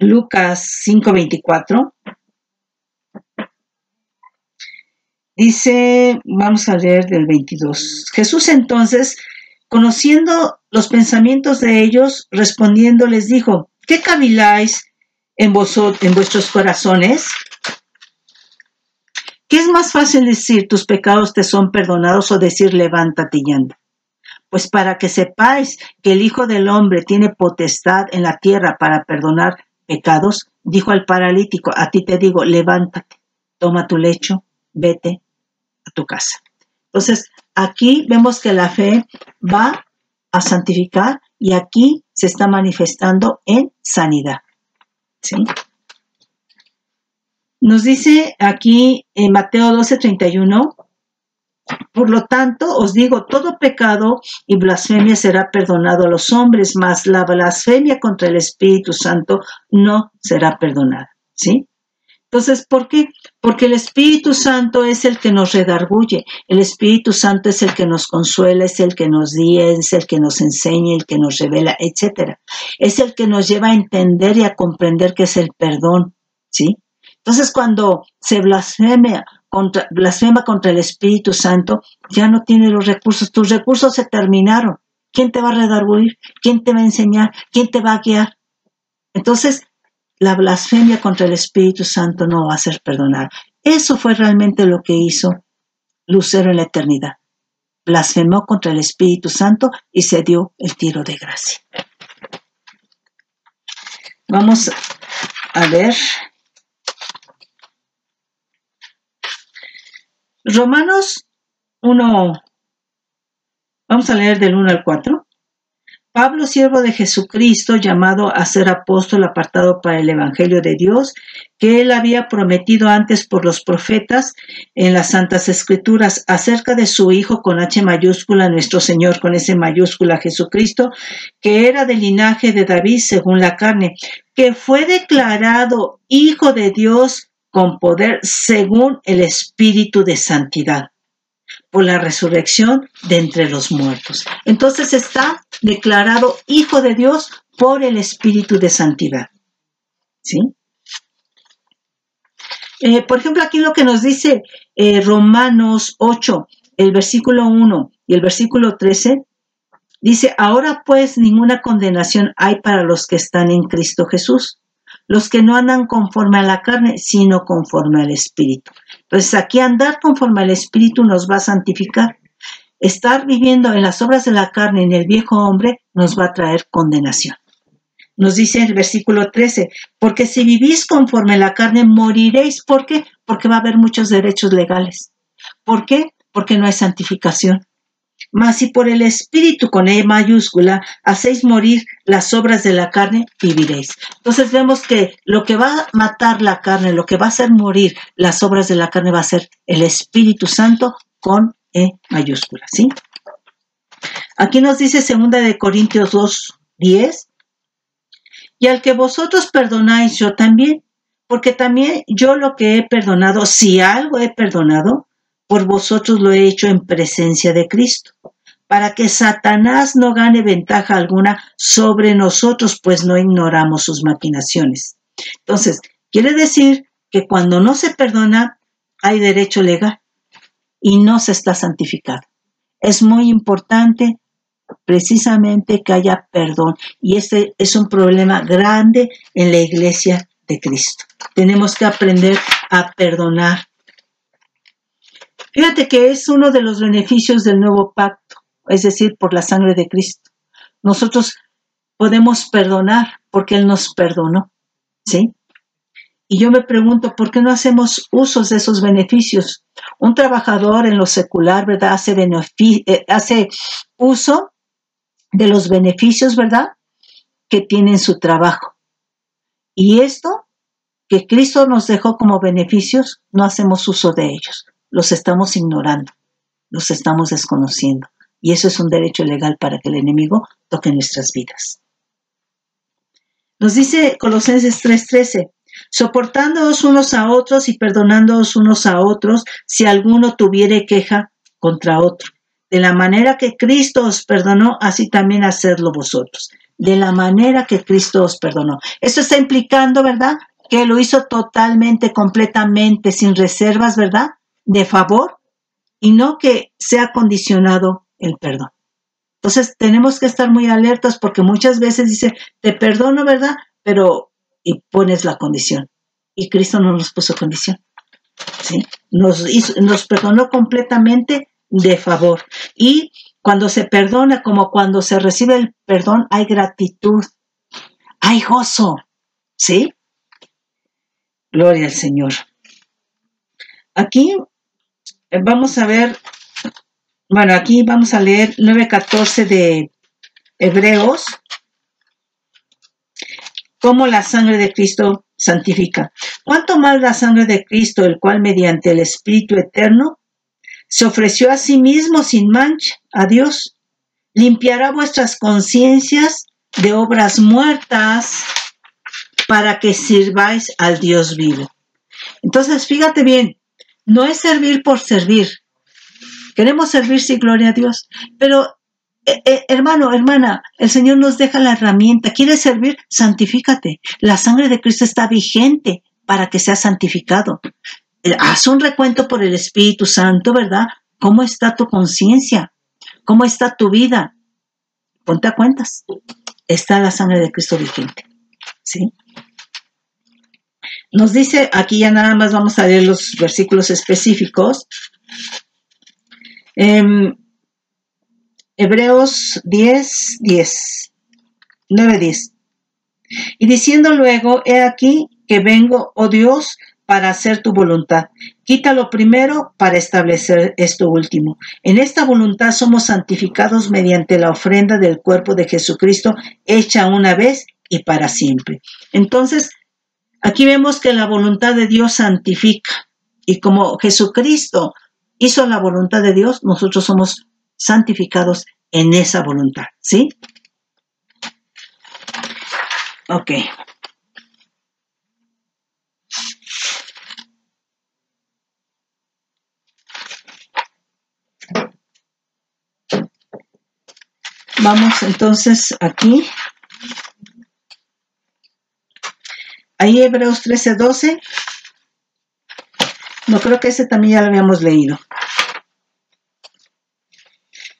Lucas 5:24. Dice, vamos a leer del 22. Jesús entonces, conociendo los pensamientos de ellos, respondiendo les dijo: ¿qué caviláis en vuestros corazones? ¿Qué es más fácil decir tus pecados te son perdonados o decir levántate y anda? Pues para que sepáis que el Hijo del Hombre tiene potestad en la tierra para perdonar pecados, dijo al paralítico: a ti te digo, levántate, toma tu lecho, vete a tu casa. Entonces, aquí vemos que la fe va a santificar y aquí se está manifestando en sanidad. ¿Sí? Nos dice aquí en Mateo 12:31, por lo tanto, os digo, todo pecado y blasfemia será perdonado a los hombres, mas la blasfemia contra el Espíritu Santo no será perdonada. ¿Sí? Entonces, ¿por qué? Porque el Espíritu Santo es el que nos redarguye, el Espíritu Santo es el que nos consuela, es el que nos guía, es el que nos enseña, el que nos revela, etc. Es el que nos lleva a entender y a comprender qué es el perdón. ¿Sí? Entonces, cuando se blasfema contra el Espíritu Santo, ya no tiene los recursos, tus recursos se terminaron. ¿Quién te va a redarguir? ¿Quién te va a enseñar? ¿Quién te va a guiar? Entonces, la blasfemia contra el Espíritu Santo no va a ser perdonada. Eso fue realmente lo que hizo Lucero en la eternidad. Blasfemó contra el Espíritu Santo y se dio el tiro de gracia. Vamos a ver. Romanos 1, vamos a leer del 1 al 4. Pablo, siervo de Jesucristo, llamado a ser apóstol, apartado para el Evangelio de Dios, que él había prometido antes por los profetas en las Santas Escrituras, acerca de su Hijo con H mayúscula, nuestro Señor con S mayúscula, Jesucristo, que era del linaje de David según la carne, que fue declarado Hijo de Dios con poder según el Espíritu de santidad, por la resurrección de entre los muertos. Entonces está declarado Hijo de Dios por el Espíritu de santidad. ¿Sí? Por ejemplo, aquí lo que nos dice Romanos 8, el versículo 1 y el versículo 13, dice: ahora pues ninguna condenación hay para los que están en Cristo Jesús, los que no andan conforme a la carne, sino conforme al Espíritu. Entonces aquí andar conforme al Espíritu nos va a santificar. Estar viviendo en las obras de la carne, en el viejo hombre, nos va a traer condenación. Nos dice el versículo 13, porque si vivís conforme a la carne, moriréis. ¿Por qué? Porque va a haber muchos derechos legales. ¿Por qué? Porque no hay santificación. Mas si por el Espíritu, con E mayúscula, hacéis morir las obras de la carne, viviréis. Entonces vemos que lo que va a matar la carne, lo que va a hacer morir las obras de la carne va a ser el Espíritu Santo con E mayúscula, ¿sí? Aquí nos dice 2 de Corintios 2:10, y al que vosotros perdonáis, yo también, porque también yo lo que he perdonado, si algo he perdonado, por vosotros lo he hecho en presencia de Cristo, para que Satanás no gane ventaja alguna sobre nosotros, pues no ignoramos sus maquinaciones. Entonces, quiere decir que cuando no se perdona, hay derecho legal y no se está santificado. Es muy importante precisamente que haya perdón, y este es un problema grande en la iglesia de Cristo. Tenemos que aprender a perdonar. Fíjate que es uno de los beneficios del nuevo pacto, es decir, por la sangre de Cristo. Nosotros podemos perdonar porque Él nos perdonó, ¿sí? Y yo me pregunto, ¿por qué no hacemos usos de esos beneficios? Un trabajador en lo secular, ¿verdad? Hace uso de los beneficios, ¿verdad?, que tiene en su trabajo. Y esto que Cristo nos dejó como beneficios, no hacemos uso de ellos. Los estamos ignorando, los estamos desconociendo. Y eso es un derecho legal para que el enemigo toque nuestras vidas. Nos dice Colosenses 3:13, soportándoos unos a otros y perdonándoos unos a otros si alguno tuviere queja contra otro. De la manera que Cristo os perdonó, así también hacedlo vosotros. De la manera que Cristo os perdonó. Eso está implicando, ¿verdad?, que lo hizo totalmente, completamente, sin reservas, ¿verdad?, de favor, y no que sea condicionado el perdón. Entonces tenemos que estar muy alertas porque muchas veces dice, te perdono, ¿verdad?, pero y pones la condición. Y Cristo no nos puso condición, ¿sí? Nos perdonó completamente de favor. Y cuando se perdona, como cuando se recibe el perdón, hay gratitud, hay gozo, ¿sí? Gloria al Señor. Aquí vamos a ver, bueno, aquí vamos a leer 9:14 de Hebreos, cómo la sangre de Cristo santifica. ¿Cuánto más la sangre de Cristo, el cual mediante el Espíritu eterno se ofreció a sí mismo sin mancha a Dios, limpiará vuestras conciencias de obras muertas para que sirváis al Dios vivo? Entonces, fíjate bien, no es servir por servir. Queremos servir, sí, gloria a Dios, pero hermano, hermana, el Señor nos deja la herramienta. ¿Quieres servir? Santifícate. La sangre de Cristo está vigente para que seas santificado. Haz un recuento por el Espíritu Santo, ¿verdad? ¿Cómo está tu conciencia? ¿Cómo está tu vida? Ponte a cuentas. Está la sangre de Cristo vigente, ¿sí? Nos dice, aquí ya nada más vamos a leer los versículos específicos. Hebreos 9:10. Y diciendo luego, he aquí que vengo, oh Dios, para hacer tu voluntad. Quítalo primero para establecer esto último. En esta voluntad somos santificados mediante la ofrenda del cuerpo de Jesucristo, hecha una vez y para siempre. Entonces, aquí vemos que la voluntad de Dios santifica. Y como Jesucristo hizo la voluntad de Dios, nosotros somos santificados en esa voluntad, ¿sí? Ok. Vamos entonces aquí. Ahí Hebreos 13:12. No, creo que ese también ya lo habíamos leído.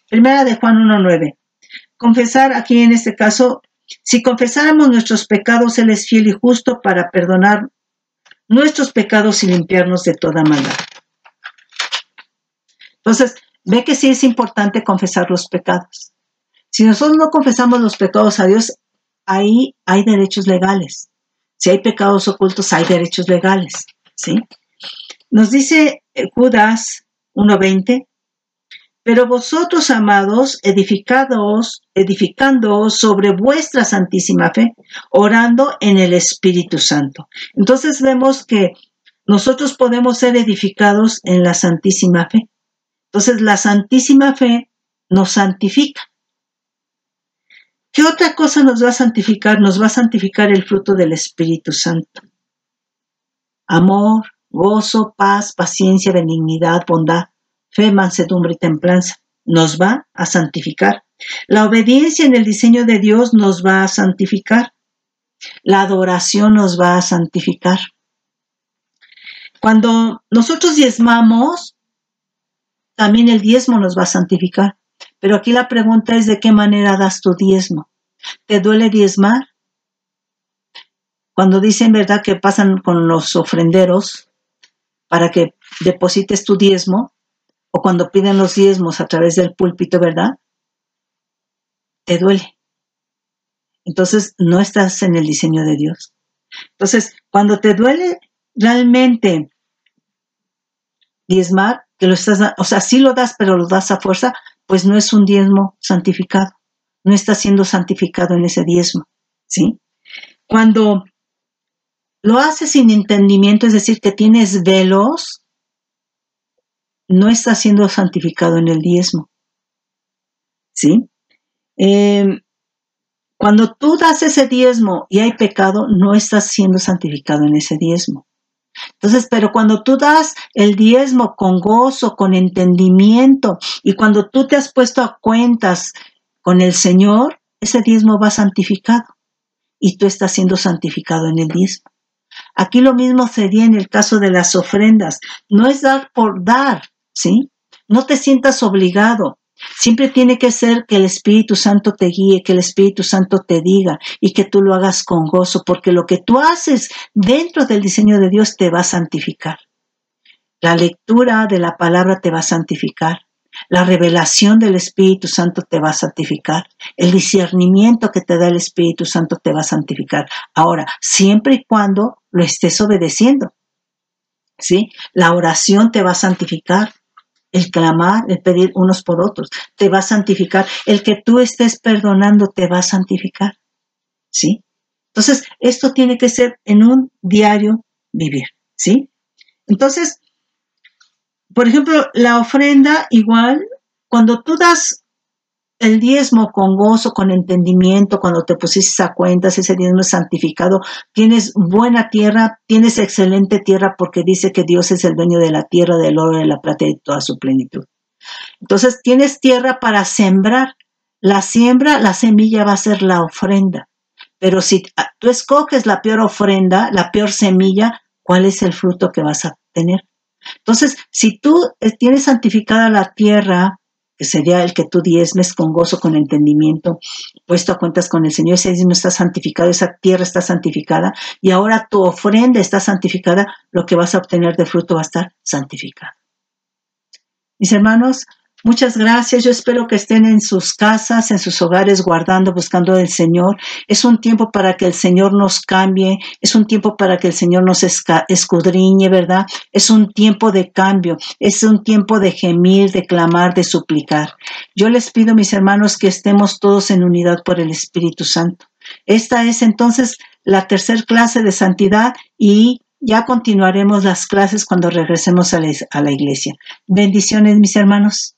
Primera de Juan 1:9. Confesar aquí en este caso Si confesáramos nuestros pecados, Él es fiel y justo para perdonar nuestros pecados y limpiarnos de toda maldad. Entonces, ve que sí es importante confesar los pecados. Si nosotros no confesamos los pecados a Dios, ahí hay derechos legales. Si hay pecados ocultos, hay derechos legales, ¿sí? Nos dice Judas 1:20, pero vosotros, amados, edificándoos sobre vuestra santísima fe, orando en el Espíritu Santo. Entonces vemos que nosotros podemos ser edificados en la santísima fe. Entonces la santísima fe nos santifica. ¿Qué otra cosa nos va a santificar? Nos va a santificar el fruto del Espíritu Santo. Amor, gozo, paz, paciencia, benignidad, bondad, fe, mansedumbre y templanza. Nos va a santificar. La obediencia en el diseño de Dios nos va a santificar. La adoración nos va a santificar. Cuando nosotros diezmamos, también el diezmo nos va a santificar. Pero aquí la pregunta es, ¿de qué manera das tu diezmo? ¿Te duele diezmar? Cuando dicen, ¿verdad?, que pasan con los ofrenderos para que deposites tu diezmo, o cuando piden los diezmos a través del púlpito, ¿verdad?, te duele. Entonces, no estás en el diseño de Dios. Entonces, cuando te duele realmente diezmar, que lo estás, o sea, sí lo das, pero lo das a fuerza, pues no es un diezmo santificado. No estás siendo santificado en ese diezmo, ¿sí? Cuando lo haces sin entendimiento, es decir, que tienes velos, no estás siendo santificado en el diezmo, ¿sí? Cuando tú das ese diezmo y hay pecado, no estás siendo santificado en ese diezmo. Entonces, pero cuando tú das el diezmo con gozo, con entendimiento, y cuando tú te has puesto a cuentas con el Señor, ese diezmo va santificado y tú estás siendo santificado en el diezmo. Aquí lo mismo sería en el caso de las ofrendas. No es dar por dar, ¿sí? No te sientas obligado. Siempre tiene que ser que el Espíritu Santo te guíe, que el Espíritu Santo te diga y que tú lo hagas con gozo, porque lo que tú haces dentro del diseño de Dios te va a santificar. La lectura de la palabra te va a santificar. La revelación del Espíritu Santo te va a santificar. El discernimiento que te da el Espíritu Santo te va a santificar. Ahora, siempre y cuando lo estés obedeciendo, ¿sí? La oración te va a santificar. El clamar, el pedir unos por otros, te va a santificar. El que tú estés perdonando te va a santificar, ¿sí? Entonces, esto tiene que ser en un diario vivir, ¿sí? Entonces, por ejemplo, la ofrenda igual, cuando tú das el diezmo con gozo, con entendimiento, cuando te pusiste a cuentas, ese diezmo es santificado, tienes buena tierra, tienes excelente tierra porque dice que Dios es el dueño de la tierra, del oro, de la plata y de toda su plenitud. Entonces tienes tierra para sembrar. La siembra, la semilla va a ser la ofrenda. Pero si tú escoges la peor ofrenda, la peor semilla, ¿cuál es el fruto que vas a tener? Entonces, si tú tienes santificada la tierra, que sería el que tú diezmes con gozo, con entendimiento, puesto a cuentas con el Señor, ese diezmo está santificado, esa tierra está santificada, y ahora tu ofrenda está santificada, lo que vas a obtener de fruto va a estar santificado. Mis hermanos, muchas gracias. Yo espero que estén en sus casas, en sus hogares, guardando, buscando al Señor. Es un tiempo para que el Señor nos cambie. Es un tiempo para que el Señor nos escudriñe, ¿verdad? Es un tiempo de cambio. Es un tiempo de gemir, de clamar, de suplicar. Yo les pido, mis hermanos, que estemos todos en unidad por el Espíritu Santo. Esta es entonces la tercera clase de santidad y ya continuaremos las clases cuando regresemos a la iglesia. Bendiciones, mis hermanos.